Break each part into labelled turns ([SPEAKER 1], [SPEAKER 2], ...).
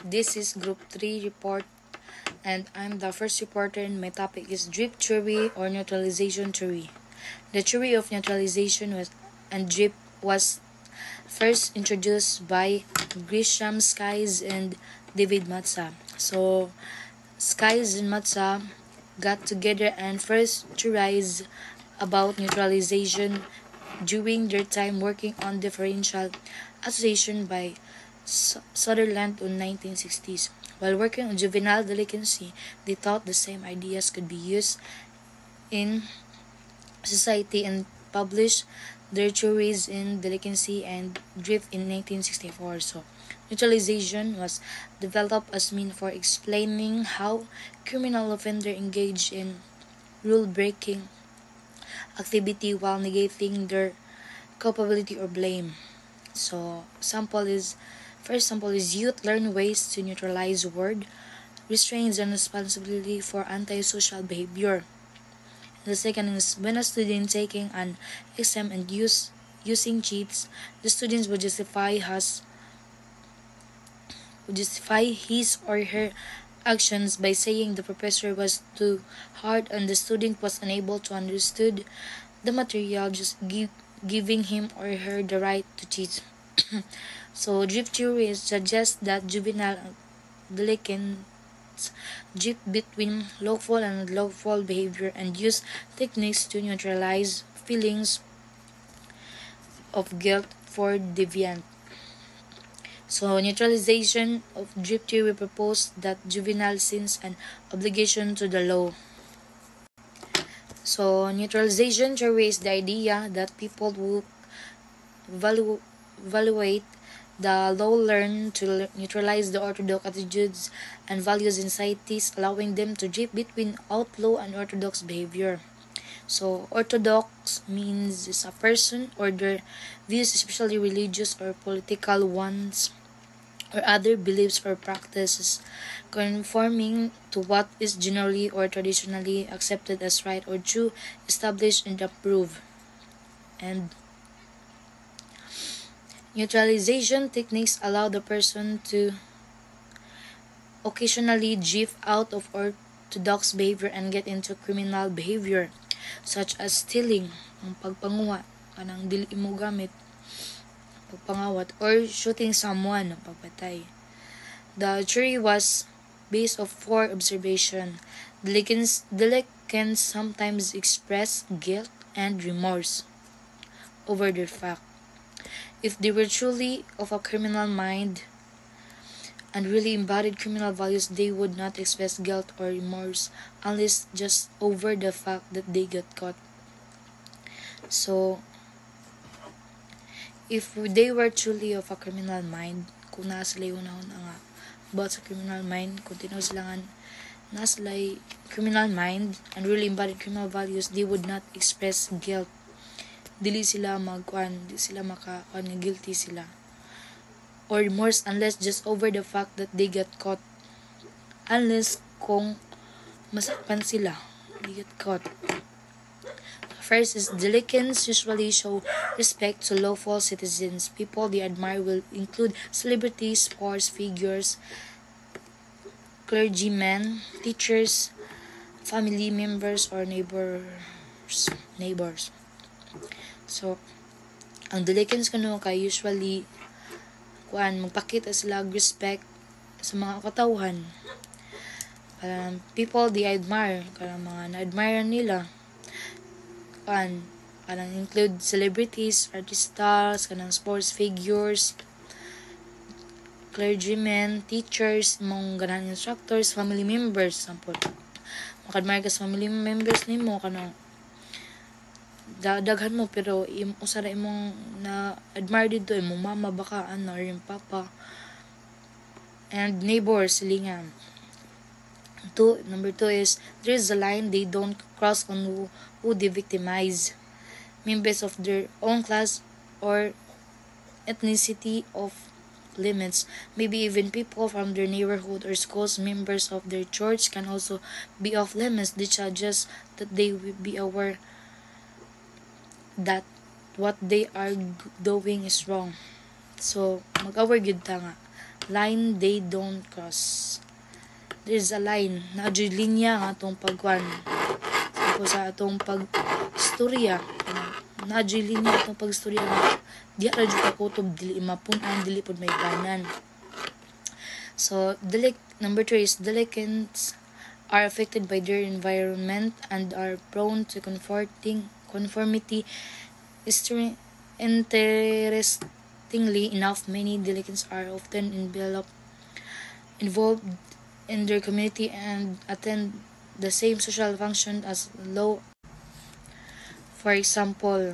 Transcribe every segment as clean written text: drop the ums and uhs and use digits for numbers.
[SPEAKER 1] This is Group 3 report, and I'm the first reporter, and my topic is drip theory or neutralization theory. The theory of neutralization and drip was first introduced by Grisham Skies and David Matza. So, Skies and Matza got together and first theorized about neutralization during their time working on differential association by Sutherland in 1960s. While working on juvenile delinquency, they thought the same ideas could be used in society and published their theories in delinquency and drift in 1964. So, neutralization was developed as mean for explaining how criminal offender engage in rule-breaking activity while negating their culpability or blame. So, first sample is youth learn ways to neutralize word, restraints and responsibility for antisocial behavior. The second is when a student taking an exam and using cheats, the students would justify his or her actions by saying the professor was too hard and the student was unable to understood the material, giving him or her the right to cheat. So drift theory suggests that juvenile delinquents drift between lawful and unlawful behavior and use techniques to neutralize feelings of guilt for deviant. So neutralization of drift theory proposed that juvenile sins an obligation to the law. So neutralization theory is the idea that people who evaluate the law learn to neutralize the orthodox attitudes and values in societies, allowing them to drift between outlaw and orthodox behavior. So, orthodox means is a person or their views, especially religious or political ones, or other beliefs or practices, conforming to what is generally or traditionally accepted as right or true, established and approved. And neutralization techniques allow the person to occasionally drift out of orthodox behavior and get into criminal behavior, such as stealing, ang pagpanguha, kanang dili mo gamit, pagpangawat, or shooting someone, ang pagpatay. The jury was based of 4 observation. Delinquents sometimes express guilt and remorse over their fact. If they were truly of a criminal mind and really embodied criminal values, they would not express guilt or remorse unless just over the fact that they got caught. So, if they were truly of a criminal mind, kung naa sila yung nga about sa criminal mind, kung tinaw sila nga naa sila criminal mind and really embodied criminal values, they would not express guilt. Dili sila di sila guilty sila. Or remorse unless just over the fact that they got caught. Unless kung masakpan sila, they get caught. First is delinquents usually show respect to lawful citizens. People they admire will include celebrities, sports figures, clergymen, teachers, family members, or neighbors. So, ang delinquents kano kay usually magpakita sila respect sa mga katawhan. People they admire, mga na-admire nila. Kanang include celebrities, artistas, kanang sports figures, clergymen, teachers, mong ganang instructors, family members, sample. Makadmire ka sa family members nimo kanang daghan mo pero usara imong na admire dito imong mama baka or yung papa and neighbors silingan. Number 2 is there's a line they don't cross on who they victimize, members of their own class or ethnicity of limits. Maybe even people from their neighborhood or schools, members of their church can also be off limits. They suggest that they will be aware that what they are doing is wrong. So, mag-aware gyud ta nga line they don't cross. There's a line na adyo'y linya nga atong pagkuan sa atong pagstorya, na adyo'y linya atong pagstorya nga di ra jud kakutob, dili mapun-an, dili pud may banan. So number 3 is delinquents are affected by their environment and are prone to conformity. Interestingly enough, many delinquents are often involved in their community and attend the same social function as law. For example,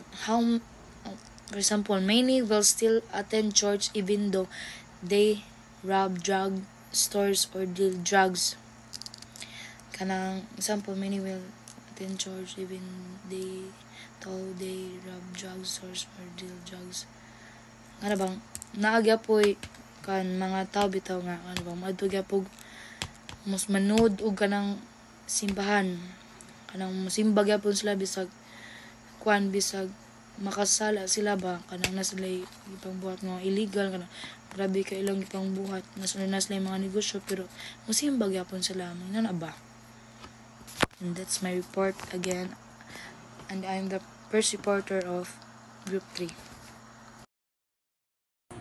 [SPEAKER 1] many will still attend church even though they rob drug stores or deal drugs. Kanang example, many will attend church even though they rob drug stores or deal drugs. Ano bang naagya po'y kan mga tao bitaw nga ano bang maadto gyapon mas manood og kanang simbahan, kanang musimba gyapon sila bisag makasala sila ba kanang na sila ipang buhat nga illegal, kanang grabe ka ilang ipang buhat nasunod na sila mga negosyo pero musimba gyapon sila mangnan ba. And that's my report again, and I'm the first reporter of Group 3.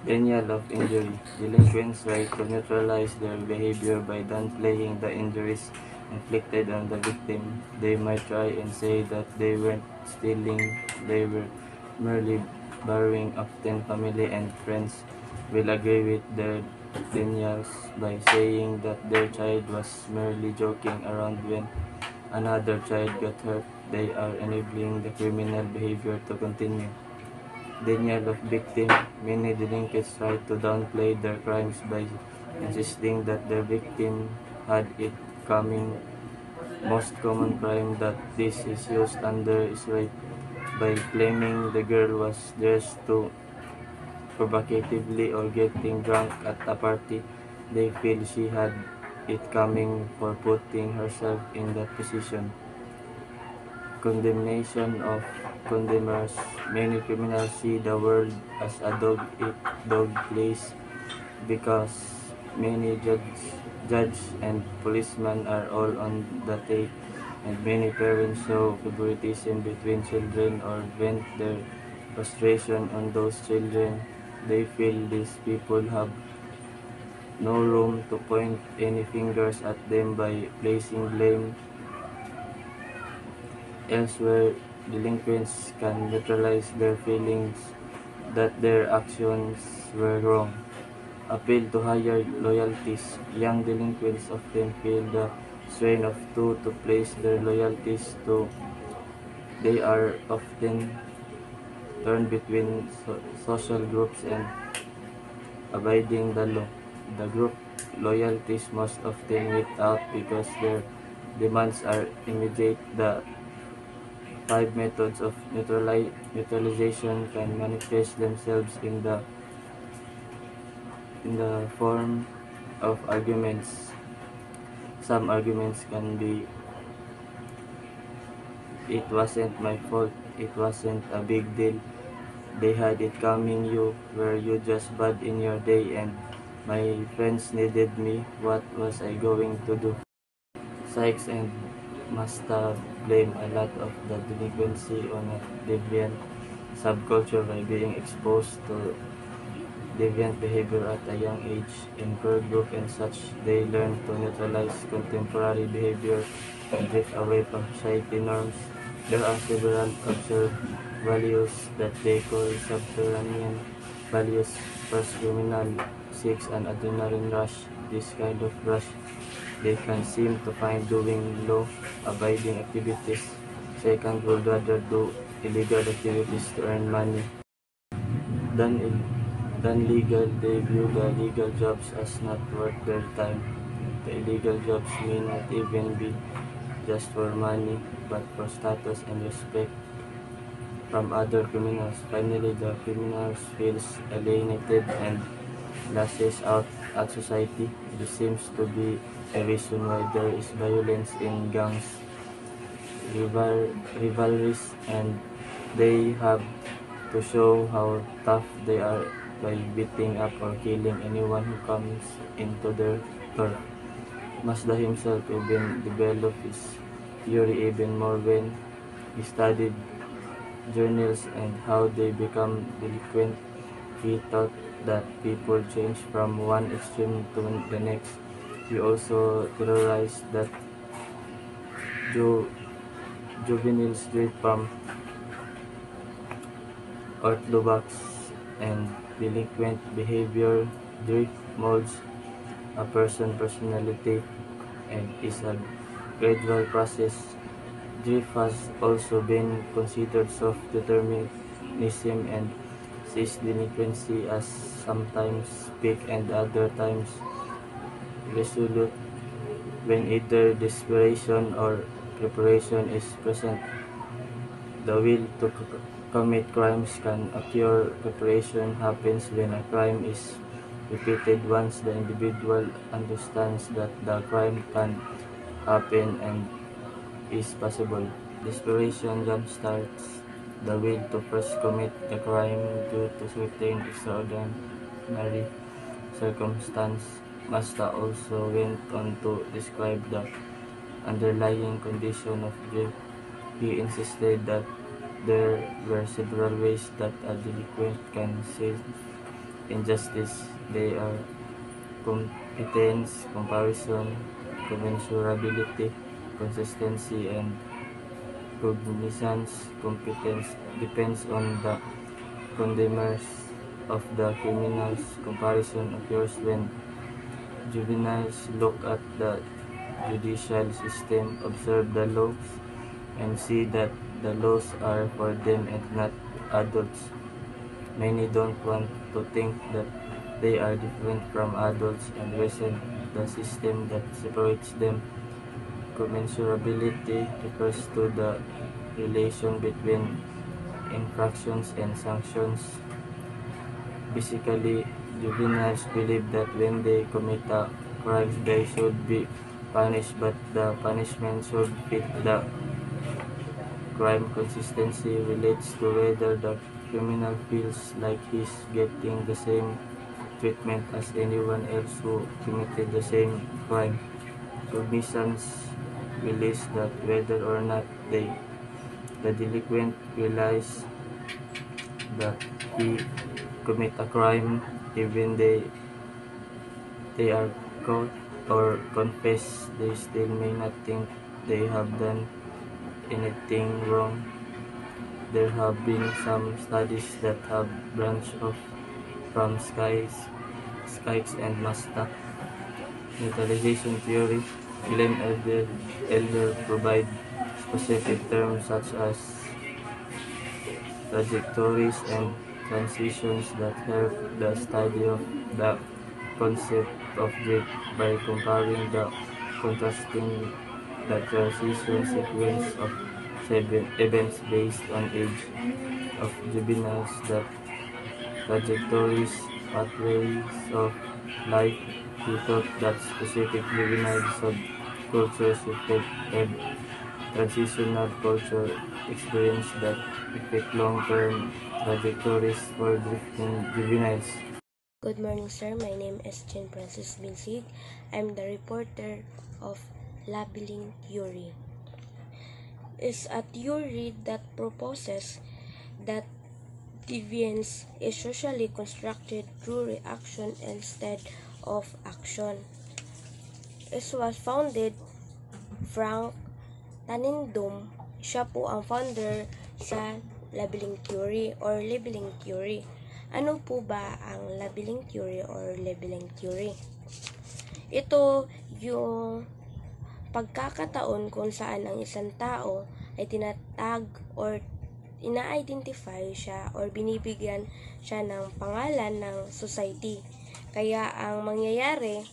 [SPEAKER 2] Denial of injury. Delinquents try to neutralize their behavior by downplaying the injuries inflicted on the victim. They might try and say that they weren't stealing, they were merely borrowing. Often family and friends will agree with their denials by saying that their child was merely joking around when another child got hurt. They are enabling the criminal behavior to continue. Denial of victim. Many delinquents try to downplay their crimes by insisting that their victim had it coming. Most common crime that this is used under is rape, by claiming the girl was dressed too provocatively or getting drunk at a party. They feel she had it coming for putting herself in that position. Condemnation of condemners. Many criminals see the world as a dog place because many judge and policemen are all on the take, and many parents show favoritism between children or vent their frustration on those children. They feel these people have no room to point any fingers at them by placing blame elsewhere. Delinquents can neutralize their feelings that their actions were wrong. Appeal to higher loyalties. Young delinquents often feel the strain of to place their loyalties to. They are often torn between social groups and abiding the law. The group loyalties most often wait out because their demands are immediate. The 5 methods of neutralization can manifest themselves in the form of arguments. Some arguments can be, "It wasn't my fault, it wasn't a big deal, they had it coming, you were just bad in your day, and my friends needed me, what was I going to do?" Sykes and Masta blame a lot of the delinquency on a deviant subculture by being exposed to deviant behavior at a young age. In peer group and such, they learn to neutralize contemporary behavior and drift away from society norms. There are several observed values that they call subterranean values. First, criminal seeks an adrenaline rush. This kind of rush they can seem to find doing law-abiding activities. Second, would rather do illegal activities to earn money than legal. They view the legal jobs as not worth their time. The illegal jobs may not even be just for money, but for status and respect from other criminals. Finally, the criminals feels alienated and lashes out at society. This seems to be a reason why there is violence in gangs, rivalries, and they have to show how tough they are by beating up or killing anyone who comes into their door. Mazda himself even developed his theory even more when he studied journals and how they become delinquent. He thought that people change from one extreme to the next. He also theorized that ju- juveniles drift from orthodox and delinquent behavior. Drift molds a person's personality and is a gradual process. Drift has also been considered self-determinism and sees delinquency as sometimes peak and other times resolute. When either desperation or preparation is present, the will to commit crimes can occur. Preparation happens when a crime is repeated once the individual understands that the crime can happen and is possible. Desperation jumpstarts the will to first commit the crime due to certain extraordinary circumstance. Mazda also went on to describe the underlying condition of guilt. He insisted that there were several ways that a delinquent can see injustice. They are competence, comparison, commensurability, consistency, and cognizance. Competence depends on the condemners of the criminals. Comparison occurs when juveniles look at the judicial system, observe the laws, and see that the laws are for them and not adults. Many don't want to think that they are different from adults and resent the system that separates them. Commensurability refers to the relation between infractions and sanctions. Basically, juveniles believe that when they commit a crime, they should be punished, but the punishment should fit the crime. Consistency relates to whether the criminal feels like he's getting the same treatment as anyone else who committed the same crime. Cognizance relates that whether or not the delinquent realize that he commit a crime, even they are caught or confess, they still may not think they have done anything wrong. There have been some studies that have branched off from Skikes and Mazda neutralization theory. Glenn Elder provide specific terms such as trajectories and transitions that help the study of the concept of drift by comparing the contrasting the transition sequence of events based on age of juveniles, the trajectories, pathways of life. He thought that specific juvenile subcultures reflected transitional culture experience that affect long-term trajectories for drifting juveniles.
[SPEAKER 3] Good morning, sir. My name is Jean Francis Binsig. I'm the reporter of labeling theory. It's a theory that proposes that deviance is socially constructed through reaction instead of action. It was founded Frank Tanindum. Siya po ang founder sa labeling theory or labeling theory. Ano po ba ang labeling theory or labeling theory? Ito yung pagkakataon kung saan ang isang tao ay tinatag or ina-identify siya or binibigyan siya ng pangalan ng society. Kaya ang mangyayari,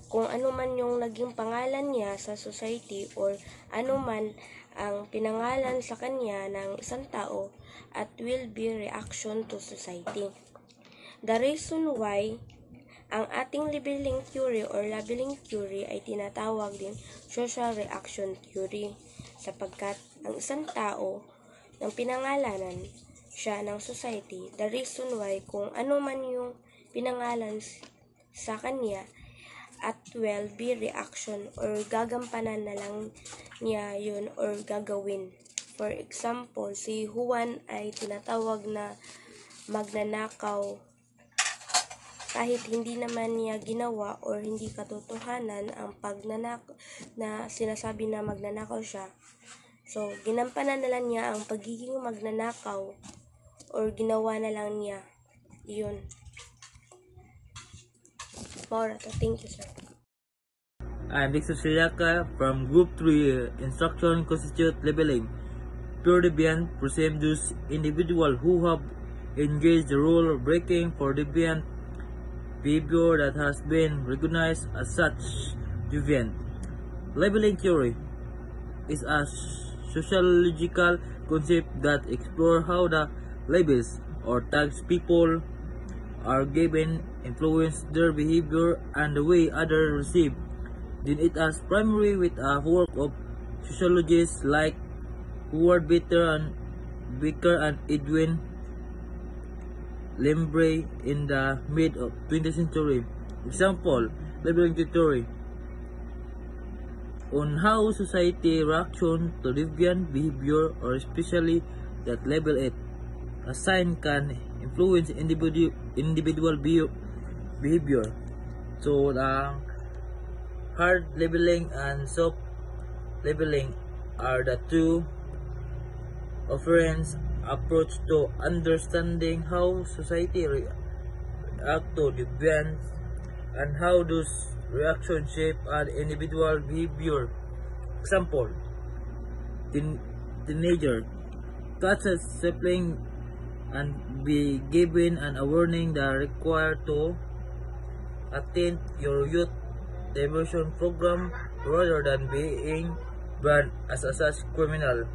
[SPEAKER 3] kung ano man yung naging pangalan niya sa society or ano man ang pinangalan sa kanya ng isang tao, at will be reaction to society. The reason why ang ating labeling theory or labeling theory ay tinatawag din social reaction theory sapagkat ang isang tao ng pinangalanan siya ng society. The reason why, kung ano man yung pinangalan sa kanya, at will be reaction or gagampanan na lang niya yun or gagawin. For example, si Juan ay tinatawag na magnanakaw kahit hindi naman niya ginawa or hindi katotohanan ang na sinasabi na magnanakaw siya. So, ginampanan na lang niya ang pagiging magnanakaw or ginawa na lang niya. Yun. Maura to. Thank you, sir.
[SPEAKER 4] I'm Victor Siriaca from Group 3 Instruction Constitute Labeling. Pure deviant presume those individuals who have engaged the rule breaking for deviant behavior that has been recognized as such deviant. Labeling theory is a sociological concept that explores how the labels or tags people are given influence their behavior and the way others receive then it as primary with a work of sociologists like Howard Baker and Edwin Lembre in the mid of 20th century. Example, labeling theory on how society reaction to deviant behavior or especially that label it. A sign can influence individual behavior. So the hard labeling and soft labeling are the two offerings approach to understanding how society react to deviance and how those reactions shape an individual behavior. Example, teenager catch a sibling and be given a warning that required to attend your youth diversion program rather than being banned as a such criminal.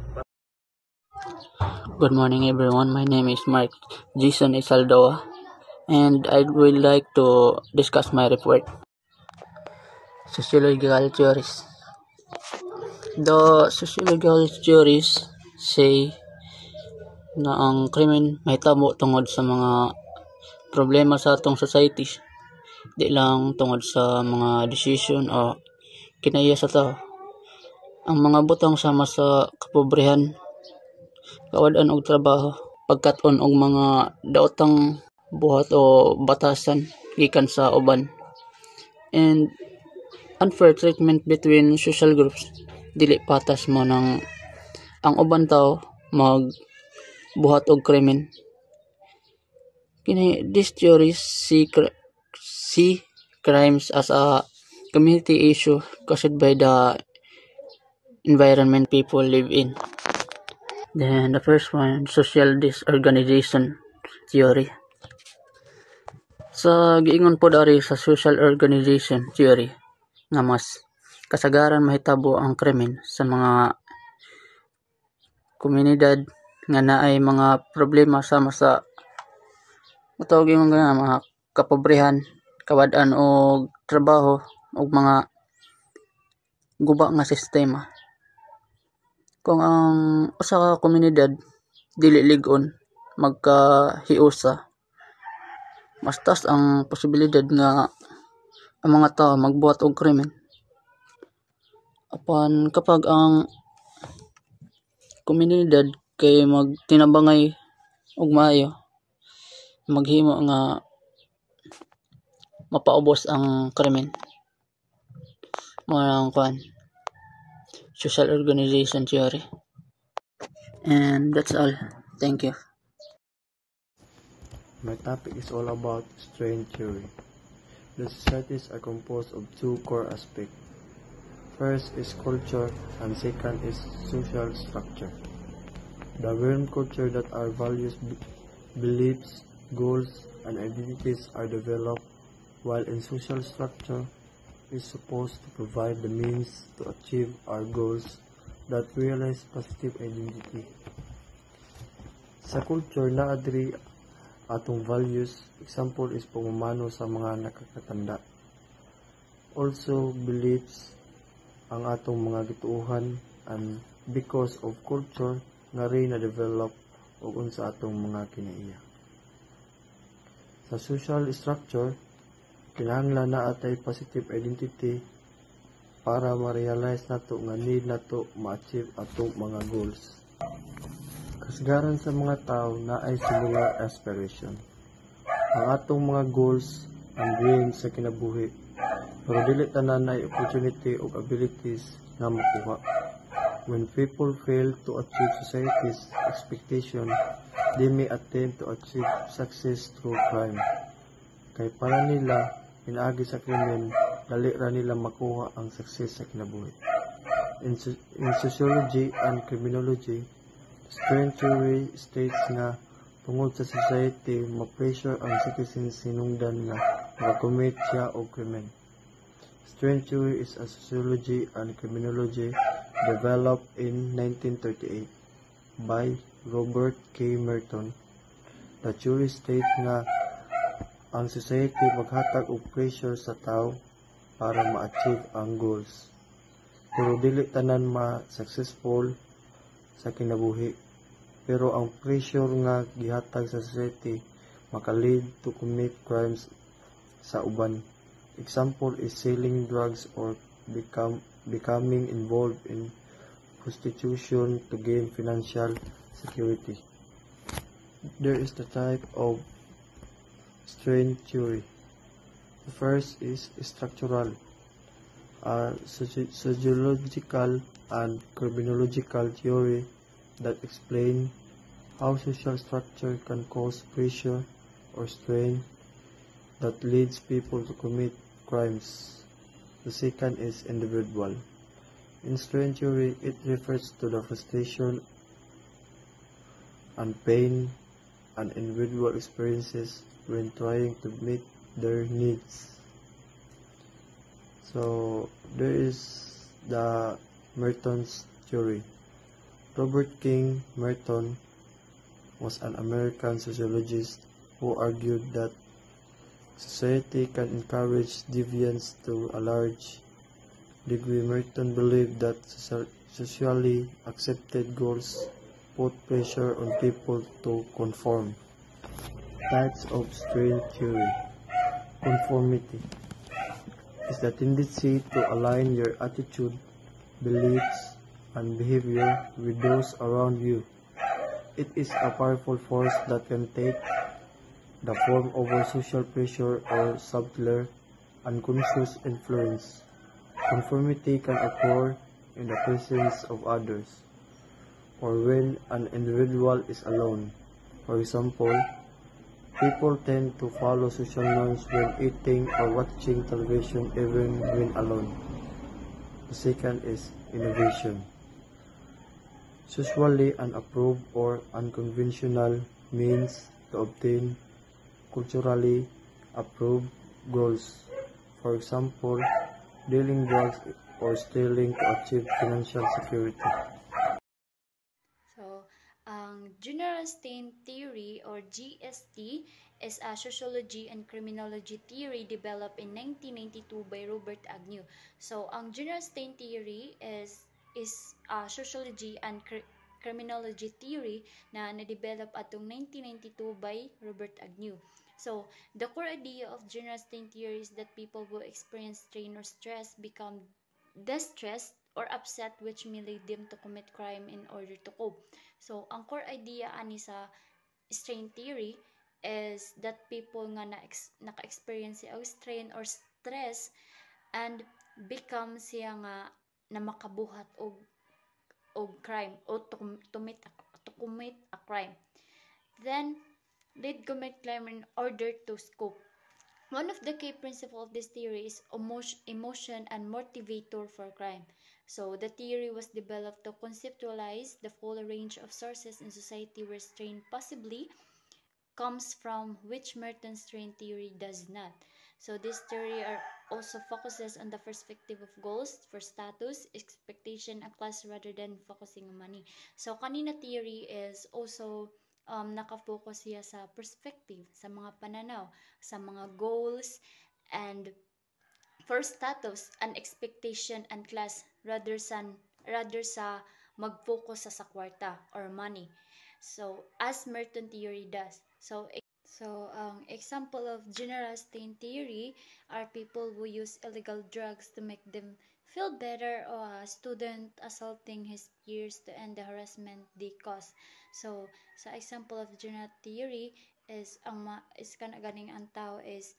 [SPEAKER 5] Good morning everyone, my name is Mark Jason Isaldoa and I would like to discuss my report. Sociological theories. The sociological theories say na ang krimen mahitabo tungod sa mga problema sa atong society, di lang tungod sa mga decision o kinaya sa tao. Ang mga butang sama sa kapobrehan, kawadan og trabaho, pagkat-on og mga daotang buhat o batasan gikan sa uban, and unfair treatment between social groups, dili patas mo nang ang uban tao magbuhat og krimen. These theories see crimes as a community issue caused by the environment people live in. Then the first one, social disorganization theory. Sa giingon po dari sa social organization theory nga mas kasagaran mahitabo ang krimen sa mga komunidad nga naay mga problema sama sa matawag yung mga kapobrehan, kawad-an og trabaho og mga guba nga sistema. Kung ang usa ka komunidad dili lig-on magkahiusa, mas taas ang posibilidad nga ang mga tao magbuhat og krimen. Apan kapag ang komunidad kay magtinabangay og maayo, maghimo nga mapaubos ang krimen. Mga kuan social organization theory. And that's all. Thank you.
[SPEAKER 6] My topic is all about strain theory. The societies are composed of two core aspects. First is culture and second is social structure. The word culture that our values, beliefs, goals, and identities are developed, while in social structure is supposed to provide the means to achieve our goals that realize positive identity. Sa culture na adri atong values, example is pamumano sa mga nakakatanda. Also beliefs ang atong mga gituohan, and because of culture nga rin na develop ug unsa atong mga kinaiya. Sa social structure, kinahanglan na atay positive identity para ma-realize nato nga need nato ma-achieve atong mga goals. Kasagaran sa mga tao na ay similar aspiration. Ang atong mga goals and dreams sa kinabuhi, pero dili tanan ay opportunity ug abilities na makuha. When people fail to achieve society's expectation, they may attempt to achieve success through crime. Kay para nila, pinaagi sa krimen, dali ra nila makuha ang success sa kinabuhi. In sociology and criminology, strain theory states nga tungod sa society, ma-pressure ang citizens sinungdan nga makakommit siya og krimen. Strain theory is a sociology and criminology developed in 1938 by Robert K. Merton. The theory states nga ang society maghatag og pressure sa tao para ma-achieve ang goals. Pero dili tanan ma-successful sa kinabuhi. Pero ang pressure nga gihatag sa society maka-lead to commit crimes sa uban. Example is selling drugs or becoming involved in prostitution to gain financial security. There is the type of strain theory. The first is structural, sociological and criminological theory that explain how social structure can cause pressure or strain that leads people to commit crimes. The second is individual. In strain theory, it refers to the frustration and pain an individual experiences when trying to meet their needs. So there is the Merton's theory. Robert King Merton was an American sociologist who argued that society can encourage deviance to a large degree. Merton believed that socially accepted goals put pressure on people to conform. Types of strain theory. Conformity is the tendency to align your attitude, beliefs, and behavior with those around you. It is a powerful force that can take the form of a social pressure or subtler, unconscious influence. Conformity can occur in the presence of others, or when an individual is alone. For example, people tend to follow social norms when eating or watching television even when alone. The second is innovation. Socially unapproved or unconventional means to obtain culturally approved goals. For example, dealing drugs or stealing to achieve financial security.
[SPEAKER 1] So, ang General Stain Theory or GST is a sociology and criminology theory developed in 1992 by Robert Agnew. So, ang General Stain Theory is a sociology and criminology theory na na-develop atong 1992 by Robert Agnew. So, the core idea of General Stain Theory is that people who experience strain or stress become distressed or upset, which may lead them to commit crime in order to cope. So, ang core idea ani sa strain theory is that people nga naka-experience siya og strain or stress and become siya nga na makabuhat og crime o to commit a crime. Then, lead commit crime in order to cope. One of the key principles of this theory is emotion and motivator for crime. So, the theory was developed to conceptualize the full range of sources in society where strain possibly comes from, which Merton's strain theory does not. So, this theory also focuses on the perspective of goals for status, expectation, and class rather than focusing on money. So, kanina theory is also nakafocus siya sa perspective, sa mga pananaw, sa mga goals, and for status and expectation and class rather sa mag-focus sa kwarta or money.
[SPEAKER 7] So, as Merton theory does. So example of general strain theory are people who use illegal drugs to make them feel better, or a student assaulting his peers to end the harassment they cause. So, sa example of general theory is is kana ganing ang tao is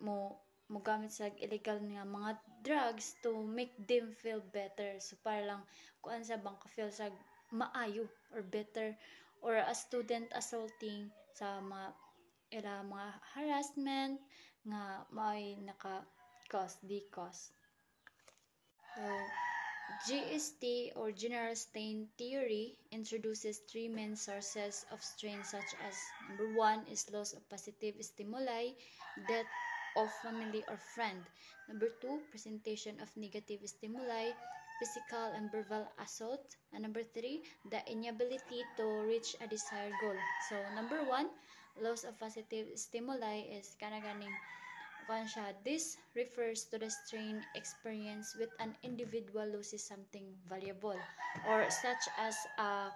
[SPEAKER 7] mo gamit sa illegal nga mga drugs to make them feel better. So para lang kuan sa bang ka feel sa maayo or better, or a student assaulting sa mga harassment nga may naka cause di cause. So GST or general strain theory introduces three main sources of strain, such as number 1 is loss of positive stimuli, death of family or friend. Number 2, presentation of negative stimuli, physical and verbal assault. And number 3, the inability to reach a desired goal. So number 1, loss of positive stimuli is kanaganing this refers to the strain experienced with an individual loses something valuable, or such as a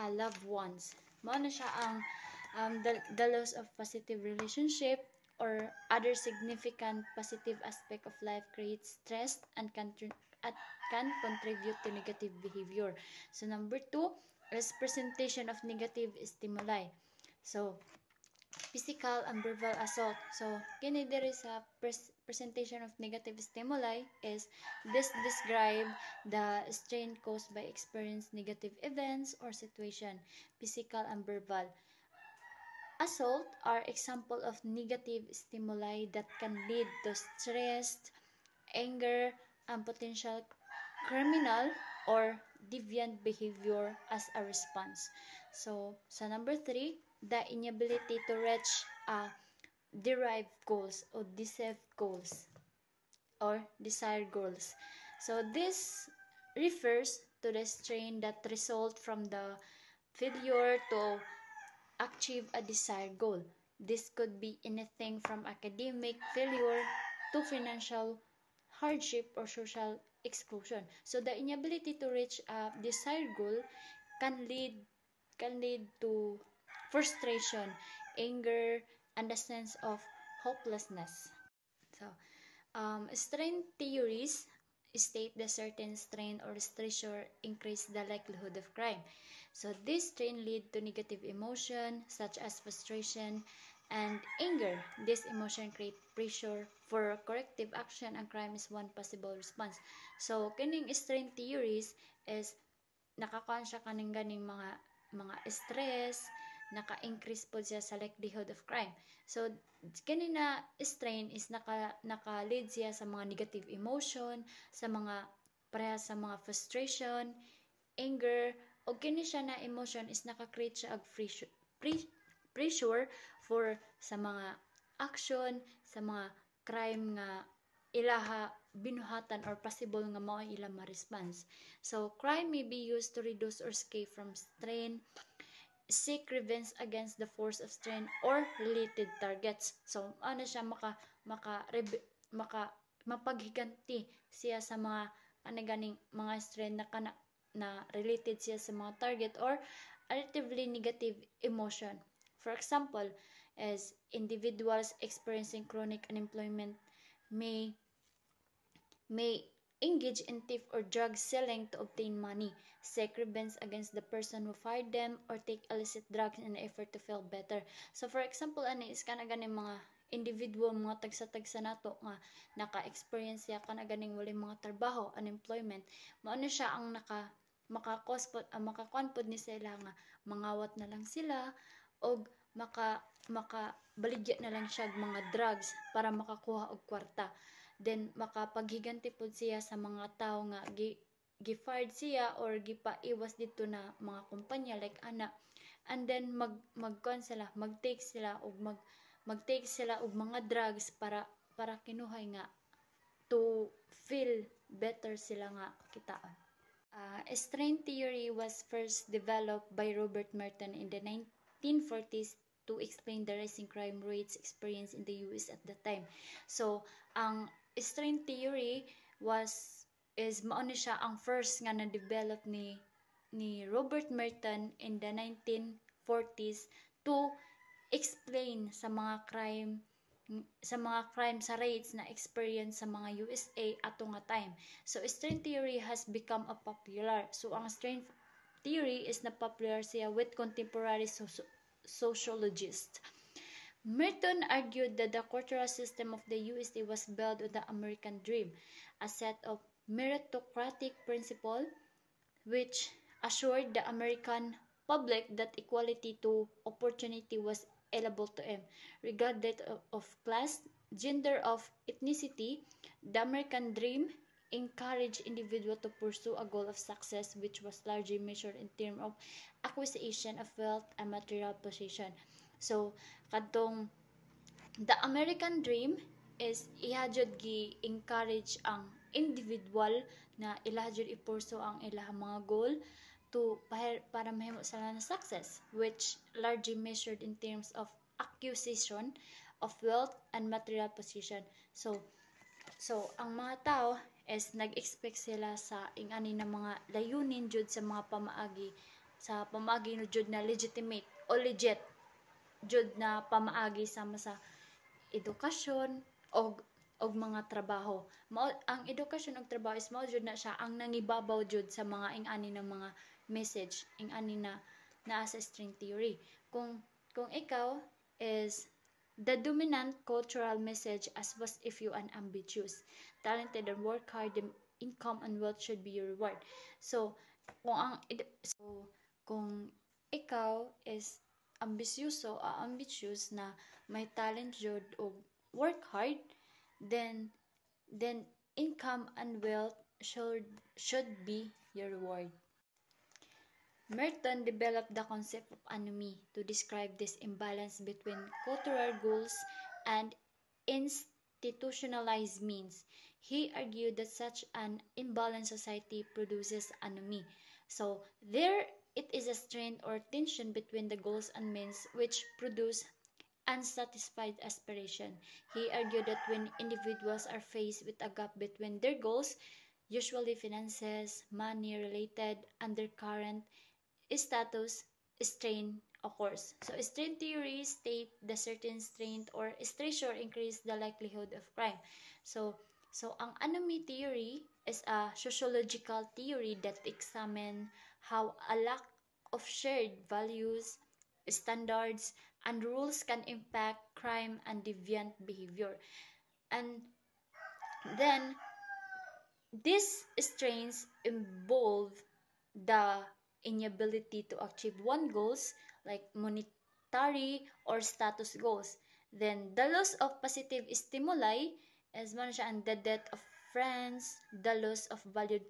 [SPEAKER 7] loved ones. Mao na siya ang the loss of positive relationship or other significant positive aspect of life creates stress and can contribute to negative behavior. So number 2 is presentation of negative stimuli. So physical and verbal assault. So, kini diri sa presentation of negative stimuli is this describe the strain caused by experience negative events or situation. Physical and verbal assault are example of negative stimuli that can lead to stress, anger, and potential criminal or deviant behavior as a response. So, sa number 3, the inability to reach derived goals or desired goals. So, this refers to the strain that result from the failure to achieve a desired goal. This could be anything from academic failure to financial hardship or social exclusion. So the inability to reach a desired goal can lead to frustration, anger, and a sense of hopelessness. So strain theories state that certain strain or stressor increase the likelihood of crime. So this strain lead to negative emotion such as frustration and anger. This emotion create pressure for corrective action, and crime is one possible response. So kining strain theories is nakakuan siya kaning ganing mga stress, naka-increase po siya sa likelihood of crime. So kini na strain is naka-lead siya sa mga negative emotion, sa mga frustration, anger, o kini siya na emotion is naka-create siya og pressure for sa mga action, sa mga crime nga ilaha binuhatan or possible nga mao ilang ma-response. So crime may be used to reduce or escape from strain, seek revenge against the force of strain or related targets. So ano siya mapaghiganti siya sa mga ganing mga strain na related siya sa mga target or relatively negative emotion. For example, as individuals experiencing chronic unemployment may engage in theft or drug selling to obtain money, seek revenge against the person who fired them, or take illicit drugs in an effort to feel better. So for example, ani is kana ganing mga individual, mga tagsa-tagsa nato nga naka-experience ya kana ganing wala mga trabaho, unemployment, mao na siya ang makakuan pod ni sila nga mangawat na lang sila og makabaligya na lang siya mga drugs para makakuha og kwarta. Then makapaghiganti pod siya sa mga tao nga gi-fired siya or gipaiwas dito na mga kumpanya like ana, and then magkuan sila, mag-take sila og mga drugs para kinuhay nga to feel better sila nga kitaan. Strain theory was first developed by Robert Merton in the 1940s to explain the rising crime rates experienced in the US at the time. So ang strain theory is mao ni siya ang first nga na-develop ni ni Robert Merton in the 1940s to explain sa mga crime sa rates na experience sa mga USA ato nga time. So string theory has become a popular. So ang string theory is na popular siya with contemporary sociologists. Merton argued that the cultural system of the USA was built on the American dream, a set of meritocratic principles which assured the American public that equality to opportunity was available to them, regardless of class, gender, of ethnicity. The American dream encouraged individuals to pursue a goal of success which was largely measured in terms of acquisition of wealth and material possession. So, kadtong the American dream is ihajud gi encourage ang individual na ilahajud ipurso ang ilang mga goal para mahimo sila na success, which largely measured in terms of acquisition of wealth and material possession. So ang mga tao is nag-expect sila sa ingani na mga layunin jud sa mga pamaagi jud na legitimate o legit jud na pamaagi sama sa edukasyon og mga trabaho. Ang edukasyon ug trabaho is mao jud na siya ang nangibabaw jud sa mga ingani ng mga message ingani na naa sa string theory. Kung ikaw is the dominant cultural message as was if you are ambitious, talented, and work hard, the income and wealth should be your reward. So kung ikaw is ambitious na may talent jud o work hard, then income and wealth should be your reward. Merton developed the concept of anomie to describe this imbalance between cultural goals and institutionalized means. He argued that such an imbalanced society produces anomie. So there it is a strain or tension between the goals and means which produce unsatisfied aspiration. He argued that when individuals are faced with a gap between their goals, usually finances, money related, undercurrent, status, strain occurs. So strain theory state the certain strain or stressor increase the likelihood of crime. So ang anomie theory is a sociological theory that examines how a lack of shared values, standards, and rules can impact crime and deviant behavior. And then these strains involve the inability to achieve one goals like monetary or status goals. Then the loss of positive stimuli is the death of friends, the loss of valued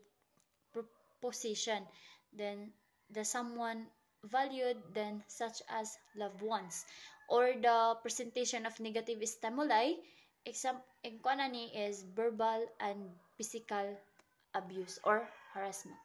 [SPEAKER 7] position, then the someone valued, then such as loved ones, or the presentation of negative stimuli. Example is verbal and physical abuse or harassment.